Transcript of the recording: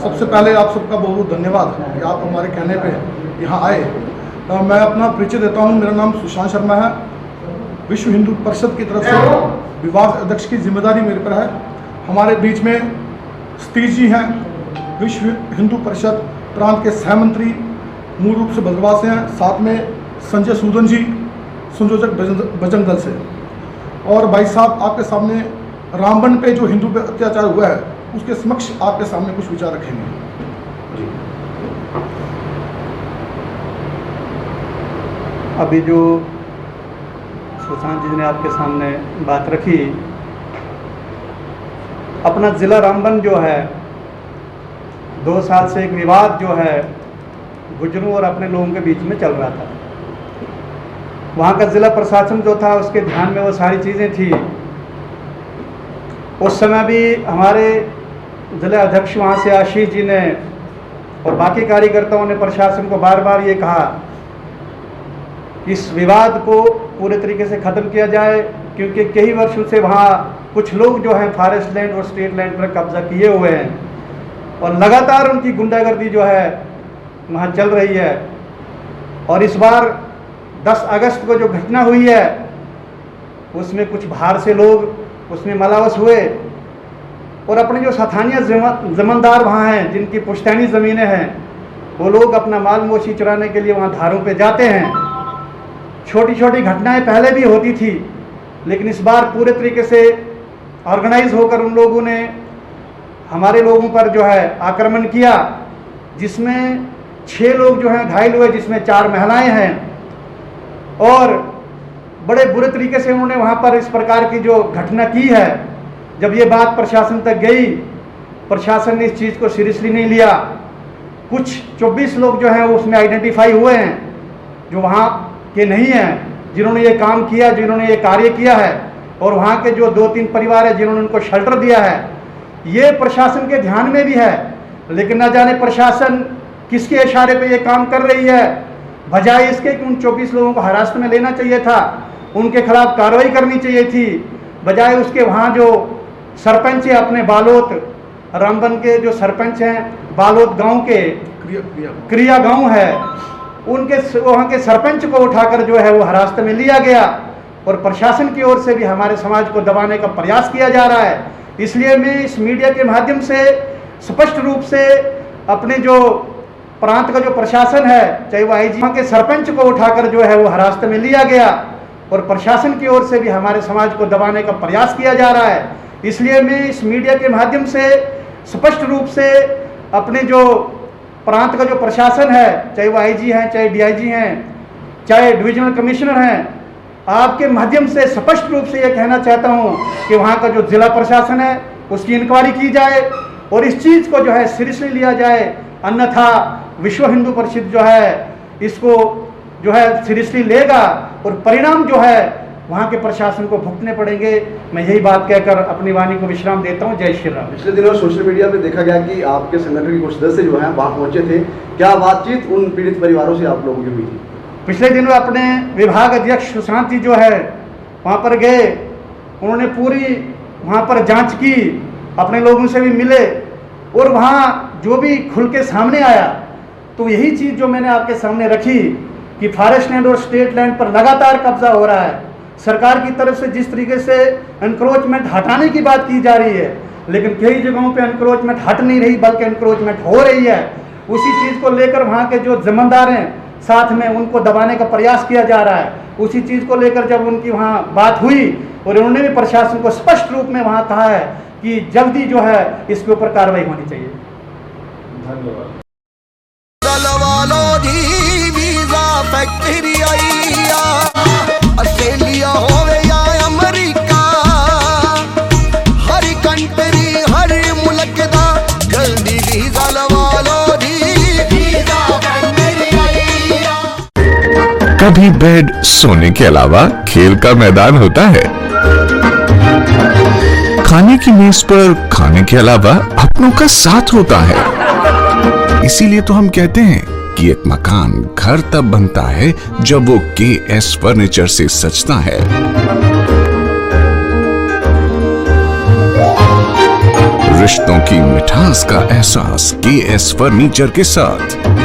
सबसे पहले आप सबका बहुत बहुत धन्यवाद कि आप हमारे कहने पे यहाँ आए। मैं अपना परिचय देता हूँ। मेरा नाम सुशांत शर्मा है। विश्व हिंदू परिषद की तरफ से विभाग अध्यक्ष की जिम्मेदारी मेरे पर है। हमारे बीच में सतीश जी हैं, विश्व हिंदू परिषद प्रांत के सह मंत्री मूल रूप से भद्रवाह से हैं। साथ में संजय सूदन जी, संयोजक बजरंग दल से। और भाई साहब, आपके सामने रामबन पे जो हिंदू पे अत्याचार हुआ है उसके समक्ष आपके सामने कुछ विचार रखेंगे। जी। अभी जो सुशांत जी ने आपके सामने बात रखी, अपना ज़िला रामबन जो है 2 साल से एक विवाद जो है गुजरों और अपने लोगों के बीच में चल रहा था। वहाँ का ज़िला प्रशासन जो था उसके ध्यान में वो सारी चीज़ें थी। उस समय भी हमारे ज़िला अध्यक्ष वहाँ से आशीष जी ने और बाकी कार्यकर्ताओं ने प्रशासन को बार बार ये कहा कि इस विवाद को पूरे तरीके से ख़त्म किया जाए, क्योंकि कई वर्षों से वहाँ कुछ लोग जो हैं फॉरेस्ट लैंड और स्टेट लैंड पर कब्जा किए हुए हैं और लगातार उनकी गुंडागर्दी जो है वहाँ चल रही है। और इस बार 10 अगस्त को जो घटना हुई है उसमें कुछ बाहर से लोग उसमें मलावस हुए और अपने जो स्थानीय जमींदार वहाँ हैं, जिनकी पुश्तैनी ज़मीनें हैं, वो लोग अपना माल मवेशी चुराने के लिए वहाँ धारों पे जाते हैं। छोटी छोटी घटनाएं पहले भी होती थी, लेकिन इस बार पूरे तरीके से ऑर्गेनाइज होकर उन लोगों ने हमारे लोगों पर जो है आक्रमण किया, जिसमें 6 लोग जो हैं घायल हुए, जिसमें 4 महिलाएं हैं। और बड़े बुरे तरीके से उन्होंने वहाँ पर इस प्रकार की जो घटना की है। जब ये बात प्रशासन तक गई, प्रशासन ने इस चीज़ को सीरियसली नहीं लिया। कुछ 24 लोग जो हैं वो उसमें आइडेंटिफाई हुए हैं जो वहाँ के नहीं हैं, जिन्होंने ये काम किया, जिन्होंने ये कार्य किया है। और वहाँ के जो 2-3 परिवार हैं जिन्होंने उनको शेल्टर दिया है, ये प्रशासन के ध्यान में भी है। लेकिन न जाने प्रशासन किसके इशारे पे ये काम कर रही है। बजाय इसके कि उन 24 लोगों को हिरासत में लेना चाहिए था, उनके खिलाफ कार्रवाई करनी चाहिए थी, बजाय उसके वहाँ जो सरपंच है अपने बालोद रामबन के जो सरपंच हैं, बालोद गांव के क्रिया गांव है, उनके वहाँ के सरपंच को उठाकर जो है वो हिरासत में लिया गया। और प्रशासन की ओर से भी हमारे समाज को दबाने का प्रयास किया जा रहा है। इसलिए मैं इस मीडिया के माध्यम से स्पष्ट रूप से अपने जो प्रांत का जो प्रशासन है, चाहे वो आईजी के सरपंच को उठाकर जो है वो हिरासत में लिया गया और प्रशासन की ओर से भी हमारे समाज को दबाने का प्रयास किया जा रहा है। इसलिए मैं इस मीडिया के माध्यम से स्पष्ट रूप से अपने जो प्रांत का जो प्रशासन है, चाहे वो आईजी हैं, चाहे डीआईजी हैं, चाहे डिविजनल कमिश्नर हैं, आपके माध्यम से स्पष्ट रूप से ये कहना चाहता हूँ कि वहाँ का जो जिला प्रशासन है उसकी इंक्वायरी की जाए और इस चीज़ को जो है सीरियसली लिया जाए। अन्यथा विश्व हिंदू परिषद जो है इसको जो है सीरियसली लेगा और परिणाम जो है वहाँ के प्रशासन को भुगतने पड़ेंगे। मैं यही बात कहकर अपनी वाणी को विश्राम देता हूँ। जय श्री राम। पिछले दिनों सोशल मीडिया पे देखा गया कि आपके संगठन के कुछ सदस्य जो हैं वहाँ पहुँचे थे। क्या बातचीत उन पीड़ित परिवारों से आप लोगों की हुई थी? पिछले दिनों अपने विभाग अध्यक्ष सुशांत जी जो है वहाँ पर गए, उन्होंने पूरी वहाँ पर जाँच की, अपने लोगों से भी मिले और वहाँ जो भी खुल के सामने आया तो यही चीज़ जो मैंने आपके सामने रखी कि फॉरेस्ट लैंड और स्टेट लैंड पर लगातार कब्जा हो रहा है। सरकार की तरफ से जिस तरीके से एनक्रोचमेंट हटाने की बात की जा रही है, लेकिन कई जगहों पे एनक्रोचमेंट हट नहीं रही बल्कि एनक्रोचमेंट हो रही है। उसी चीज़ को लेकर वहाँ के जो जमींदार हैं साथ में उनको दबाने का प्रयास किया जा रहा है। उसी चीज़ को लेकर जब उनकी वहाँ बात हुई और उन्होंने भी प्रशासन को स्पष्ट रूप में वहाँ कहा है कि जल्दी जो है इसके ऊपर कार्रवाई होनी चाहिए। धन्यवाद। ऑस्ट्रेलिया होवे या अमेरिका, हर कंट्री हर मुल्क दा जल्दी वीजा लवा लो जी। कभी बेड सोने के अलावा खेल का मैदान होता है, खाने की मेज पर खाने के अलावा अपनों का साथ होता है। इसीलिए तो हम कहते हैं कि एक मकान घर तब बनता है जब वो KS फर्नीचर से सजता है। रिश्तों की मिठास का एहसास KS फर्नीचर के साथ।